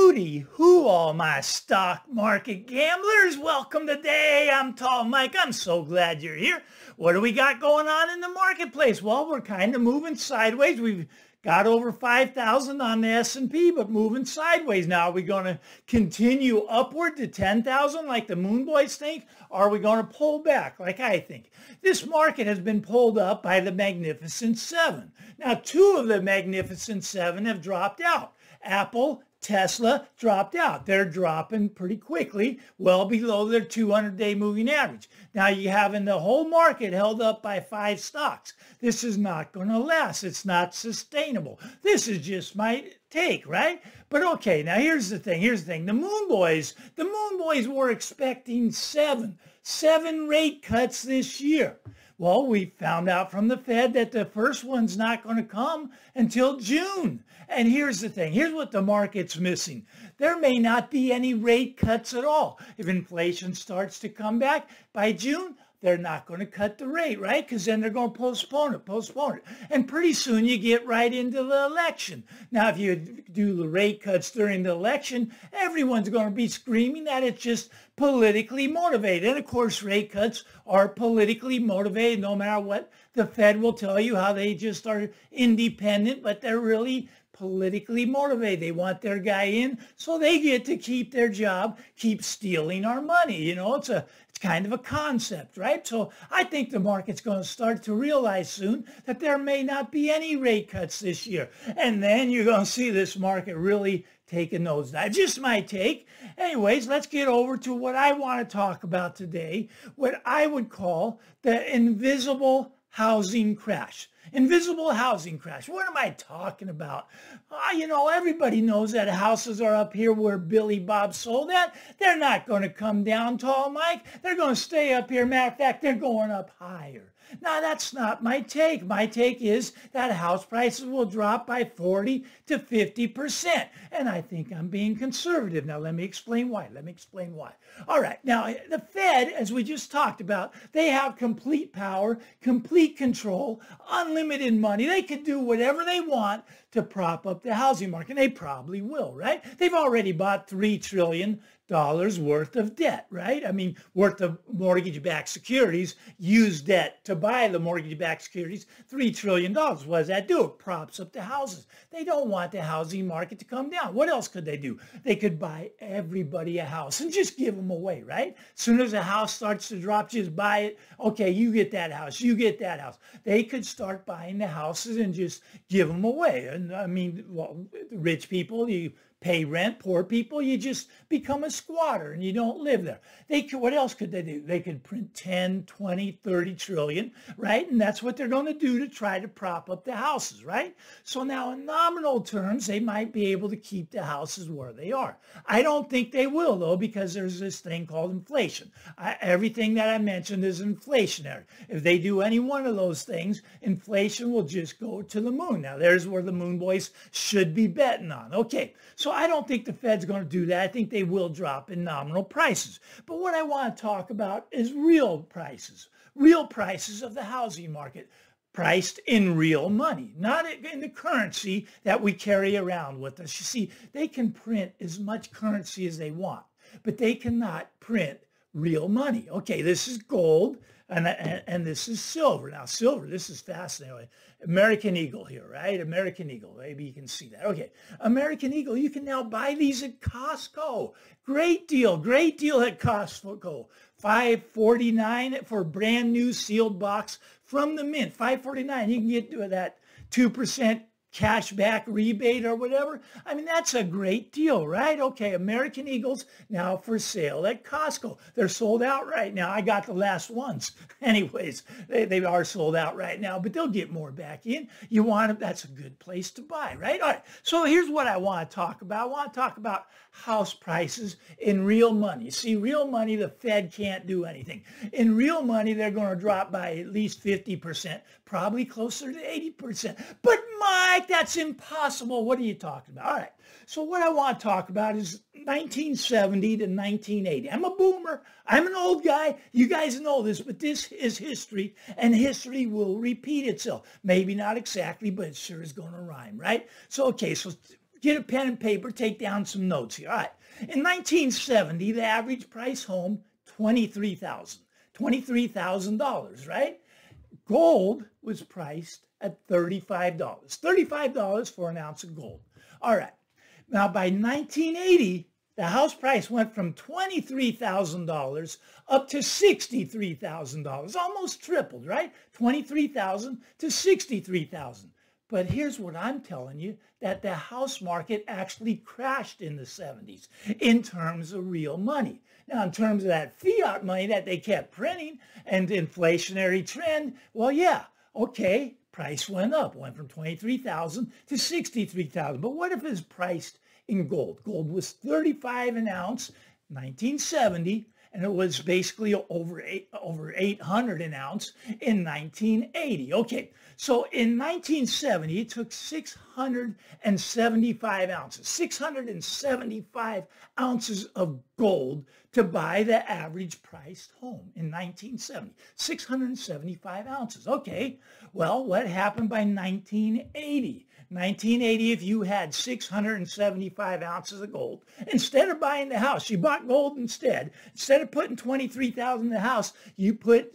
Hooty hoo, all my stock market gamblers. Welcome today. I'm Tall Mike. I'm so glad you're here. What do we got going on in the marketplace? Well, we're kind of moving sideways. We've got over 5,000 on the S&P, but moving sideways. Now, are we going to continue upward to 10,000 like the Moon Boys think? Or are we going to pull back like I think? This market has been pulled up by the Magnificent Seven. Now, two of the Magnificent Seven have dropped out. Apple, Tesla dropped out. They're dropping pretty quickly, well below their 200-day moving average. Now you have in the whole market held up by 5 stocks. This is not going to last. It's not sustainable. This is just my take, right? But okay, now here's the thing. The Moon Boys were expecting seven rate cuts this year. Well, we found out from the Fed that the first one's not going to come until June. And here's the thing. Here's what the market's missing. There may not be any rate cuts at all. If inflation starts to come back by June, they're not going to cut the rate, right? Because then they're going to postpone it. And pretty soon you get right into the election. Now, if you do the rate cuts during the election, everyone's going to be screaming that it's just politically motivated. And of course, rate cuts are politically motivated no matter what. The Fed will tell you how they just are independent, but they're really politically motivated. They want their guy in so they get to keep their job, keep stealing our money. You know, it's kind of a concept, right? So I think the market's going to start to realize soon that there may not be any rate cuts this year. And then you're going to see this market really take a nosedive. Just my take. Anyways, let's get over to what I want to talk about today, what I would call the invisible housing crash. Invisible housing crash. What am I talking about? You know, everybody knows that houses are up here where Billy Bob sold at. They're not going to come down, Tall Mike. They're going to stay up here. Matter of fact, they're going up higher. Now, that's not my take. My take is that house prices will drop by 40 to 50%. And I think I'm being conservative. Now, let me explain why. All right. Now, the Fed, as we just talked about, they have complete power, complete control, unlimited money. They can do whatever they want to prop up the housing market. They probably will, right? They've already bought $3 trillion worth of debt, right? I mean, worth of mortgage-backed securities, use debt to buy the mortgage-backed securities, $3 trillion. What does that do? It props up the houses. They don't want the housing market to come down. What else could they do? They could buy everybody a house and just give them away, right? As soon as a house starts to drop, just buy it. Okay, you get that house. You get that house. They could start buying the houses and just give them away. And I mean, well, rich people, you pay rent. Poor people, you just become a squatter and you don't live there. What else could they do? They could print 10, 20, 30 trillion, right? And that's what they're going to do to try to prop up the houses, right? So now in nominal terms, they might be able to keep the houses where they are. I don't think they will, though, because there's this thing called inflation. Everything that I mentioned is inflationary. If they do any one of those things, inflation will just go to the moon. Now, there's where the Moon Boys should be betting on. Okay, so I don't think the Fed's going to do that. I think they will drop in nominal prices. But what I want to talk about is real prices of the housing market, priced in real money, not in the currency that we carry around with us. You see, they can print as much currency as they want, but they cannot print real money. Okay, this is gold. And this is silver. Now, silver, this is fascinating. American Eagle here, right? American Eagle. Maybe you can see that. Okay. American Eagle, you can now buy these at Costco. Great deal at Costco. $5.49 for a brand new sealed box from the mint. $5.49. You can get to that 2% cashback rebate or whatever. I mean, that's a great deal, right? Okay, American Eagles now for sale at Costco. They're sold out right now. I got the last ones. Anyways, they are sold out right now, but they'll get more back in. You want them, that's a good place to buy, right? All right, so here's what I want to talk about. I want to talk about house prices in real money. See, real money, the Fed can't do anything. In real money, they're going to drop by at least 50%, probably closer to 80%. But Mike, that's impossible. What are you talking about? All right. So what I want to talk about is 1970 to 1980. I'm a boomer. I'm an old guy. You guys know this, but this is history, and history will repeat itself. Maybe not exactly, but it sure is going to rhyme, right? So, okay, so Get a pen and paper, take down some notes here. All right. In 1970, the average price home, $23,000, right? Gold was priced at $35. $35 for an ounce of gold. All right. Now, by 1980, the house price went from $23,000 up to $63,000, almost tripled, right? $23,000 to $63,000. But here's what I'm telling you, that the house market actually crashed in the 70s in terms of real money. Now, in terms of that fiat money that they kept printing and the inflationary trend, well, yeah, okay, price went up, went from $23,000 to $63,000. But what if it's priced in gold? Gold was $35 an ounce, 1970, and it was basically over $800 an ounce in 1980. Okay, so in 1970, it took 675 ounces of gold to buy the average priced home in 1970. 675 ounces. Okay, well, what happened by 1980? 1980, if you had 675 ounces of gold, instead of buying the house, you bought gold instead. Instead of putting $23,000 in the house, you put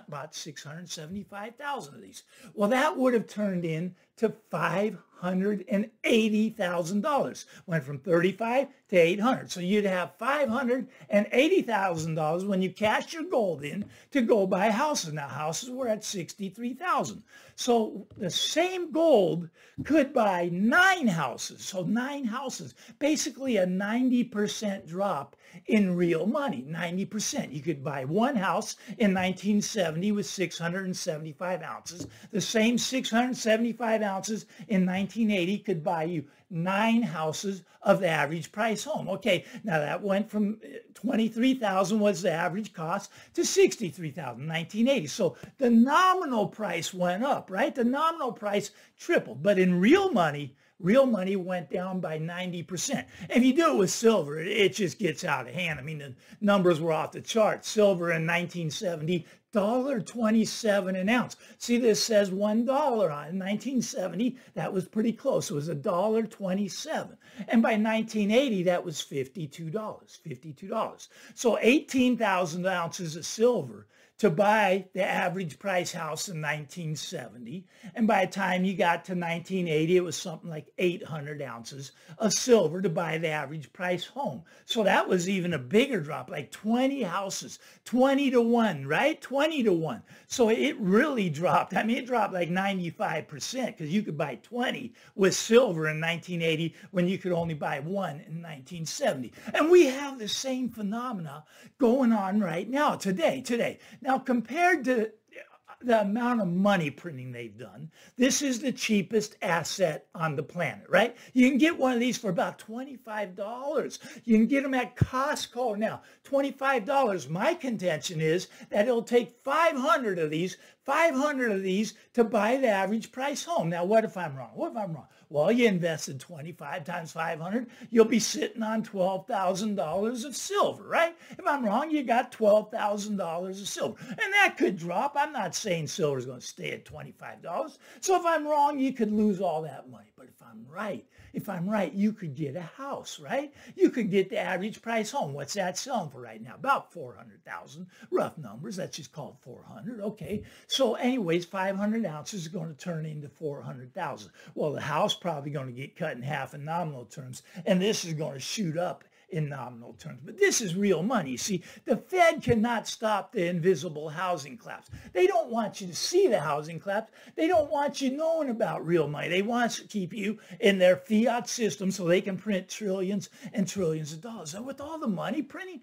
about 675,000 of these. Well, that would have turned into $580,000. Went from 35 to 800. So you'd have $580,000 when you cashed your gold in to go buy houses. Now houses were at 63,000. So the same gold could buy 9 houses. So 9 houses, basically a 90% drop in real money, 90%. You could buy one house in 1970 with 675 ounces. The same 675 ounces in 1980 could buy you 9 houses of the average price home. Okay, now that went from $23,000 was the average cost to $63,000 in 1980. So the nominal price went up, right? The nominal price tripled, but in real money went down by 90%. If you do it with silver, it just gets out of hand. I mean, the numbers were off the chart. Silver in 1970, $1.27 an ounce. See, this says $1 on it. In 1970, that was pretty close. It was $1.27. And by 1980, that was $52. So 18,000 ounces of silver to buy the average price house in 1970. And by the time you got to 1980, it was something like 800 ounces of silver to buy the average price home. So that was even a bigger drop, like 20 houses, 20 to 1, right? 20 to 1. So it really dropped. I mean, it dropped like 95% because you could buy 20 with silver in 1980 when you could only buy 1 in 1970. And we have the same phenomena going on right now, today. Now, compared to the amount of money printing they've done, this is the cheapest asset on the planet, right? You can get one of these for about $25. You can get them at Costco now, $25. My contention is that it'll take 500 of these to buy the average price home. Now, what if I'm wrong? Well, you invested 25 times 500, you'll be sitting on $12,000 of silver, right? If I'm wrong, you got $12,000 of silver. And that could drop. I'm not saying silver is going to stay at $25. So if I'm wrong, you could lose all that money. But if I'm right, you could get a house, right? You could get the average price home. What's that selling for right now? About $400,000, rough numbers. That's just called 400. Okay. So anyways, 500 ounces is going to turn into 400,000. Well, the house probably going to get cut in half in nominal terms, and this is going to shoot up in nominal terms. But this is real money. You see, the Fed cannot stop the invisible housing collapse. They don't want you to see the housing collapse. They don't want you knowing about real money. They want to keep you in their fiat system so they can print trillions and trillions of dollars. And with all the money printing,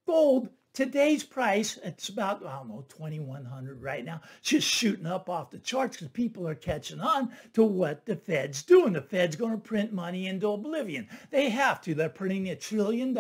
gold, today's price, it's about, I don't know, 2,100 right now, just shooting up off the charts because people are catching on to what the Fed's doing. The Fed's going to print money into oblivion. They have to. They're printing $1 trillion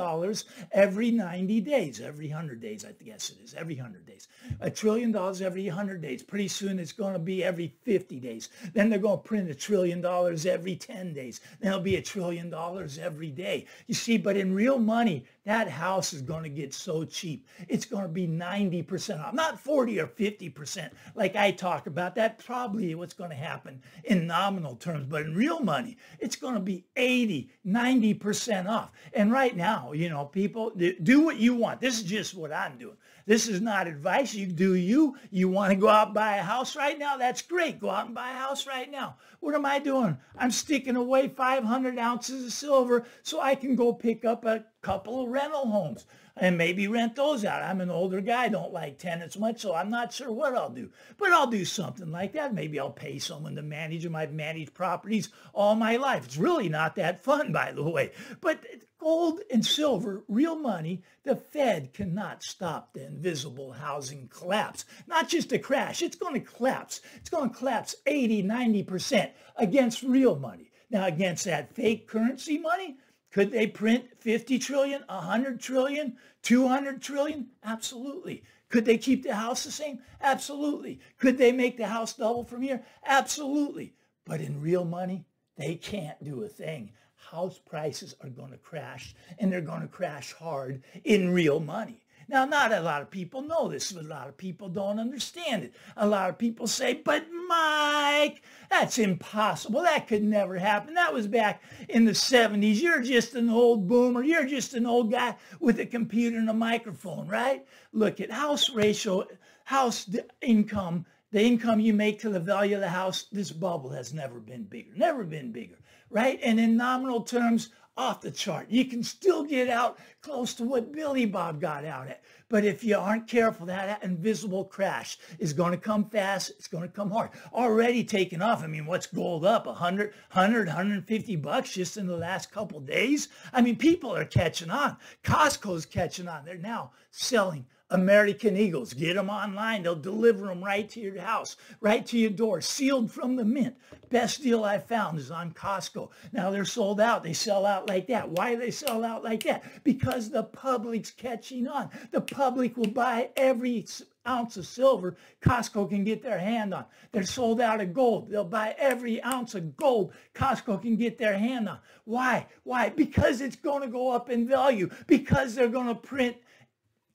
every 90 days, every 100 days, I guess it is, every 100 days. $1 trillion every 100 days. Pretty soon it's going to be every 50 days. Then they're going to print $1 trillion every 10 days. Then it'll be $1 trillion every day. You see, but in real money, that house is going to get so cheap. cheap. It's going to be 90% off, not 40 or 50% like I talk about. That's probably what's going to happen in nominal terms, but in real money, it's going to be 80, 90% off. And right now, you know, people do what you want. This is just what I'm doing. This is not advice. You do you. You want to go out and buy a house right now? That's great. Go out and buy a house right now. What am I doing? I'm sticking away 500 ounces of silver so I can go pick up a couple of rental homes and maybe rent those out. I'm an older guy, don't like tenants much, so I'm not sure what I'll do. But I'll do something like that. Maybe I'll pay someone to manage them. I've managed properties all my life. It's really not that fun, by the way. But gold and silver, real money, the Fed cannot stop the invisible housing collapse. Not just a crash, it's going to collapse. It's going to collapse 80, 90% against real money. Now, against that fake currency money, could they print 50 trillion, 100 trillion, 200 trillion? Absolutely. Could they keep the house the same? Absolutely. Could they make the house double from here? Absolutely. But in real money, they can't do a thing. House prices are going to crash, and they're going to crash hard in real money. Now, not a lot of people know this, but a lot of people don't understand it. A lot of people say, but Mike, that's impossible. That could never happen. That was back in the 70s. You're just an old boomer. You're just an old guy with a computer and a microphone, right? Look at house ratio, house income, the income you make to the value of the house. This bubble has never been bigger, right? And in nominal terms, off the chart. You can still get out close to what Billy Bob got out at. But if you aren't careful, that invisible crash is going to come fast. It's going to come hard. Already taken off. I mean, what's gold up? 150 bucks just in the last couple of days? I mean, people are catching on. Costco's catching on. They're now selling American Eagles. Get them online. They'll deliver them right to your house, right to your door, sealed from the mint. Best deal I found is on Costco. Now they're sold out. They sell out like that. Why do they sell out like that? Because the public's catching on. The public will buy every ounce of silver Costco can get their hand on. They're sold out of gold. They'll buy every ounce of gold Costco can get their hand on. Why? Why? Because it's going to go up in value. Because they're going to print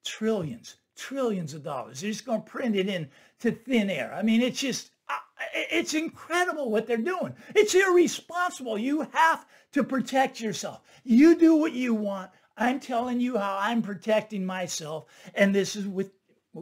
trillions of dollars. They're just going to print it into thin air. I mean, it's just, it's incredible what they're doing. It's irresponsible. You have to protect yourself. You do what you want. I'm telling you how I'm protecting myself. And this is with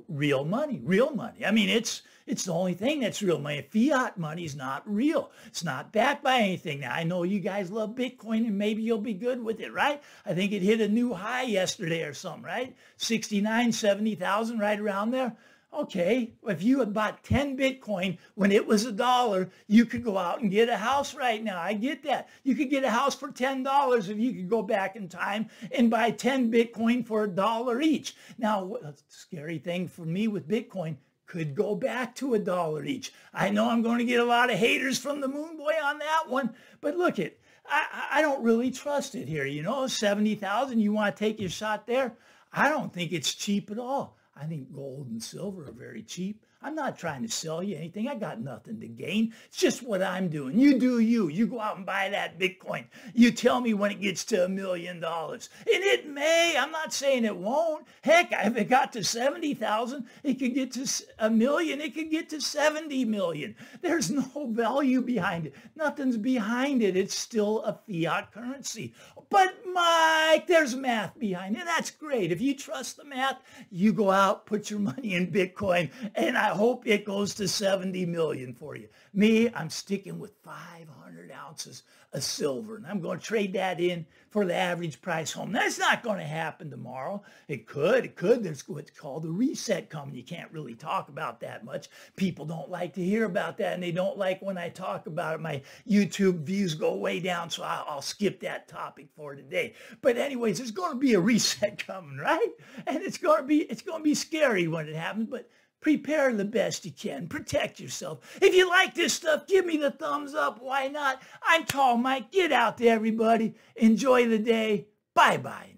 real money, real money. I mean, it's the only thing that's real money. Fiat money is not real. It's not backed by anything. Now, I know you guys love Bitcoin, and maybe you'll be good with it, right? I think it hit a new high yesterday or something, right? 69, 70,000, right around there. Okay, if you had bought 10 Bitcoin when it was $1, you could go out and get a house right now. I get that. You could get a house for $10 if you could go back in time and buy 10 Bitcoin for $1 each. Now, the scary thing for me with Bitcoin, could go back to $1 each. I know I'm going to get a lot of haters from the Moon Boy on that one, but look it, I don't really trust it here. You know, 70,000, you want to take your shot there? I don't think it's cheap at all. I think gold and silver are very cheap. I'm not trying to sell you anything. I got nothing to gain. It's just what I'm doing. You do you. You go out and buy that Bitcoin. You tell me when it gets to $1 million. And it may. I'm not saying it won't. Heck, if it got to 70,000, it could get to $1 million. It could get to 70 million. There's no value behind it. Nothing's behind it. It's still a fiat currency. But Mike, there's math behind it. That's great. If you trust the math, you go out, put your money in Bitcoin, and I hope it goes to 70 million for you. Me, I'm sticking with 500 ounces of silver, and I'm going to trade that in for the average price home. That's not going to happen tomorrow. It could. There's what's called a reset coming. You can't really talk about that much. People don't like to hear about that, and they don't like when I talk about it. My YouTube views go way down, so I'll skip that topic for today. But anyways, there's going to be a reset coming, right? And it's going to be scary when it happens, but prepare the best you can. Protect yourself. If you like this stuff, give me the thumbs up. Why not? I'm Tall Mike. Get out there, everybody. Enjoy the day. Bye-bye.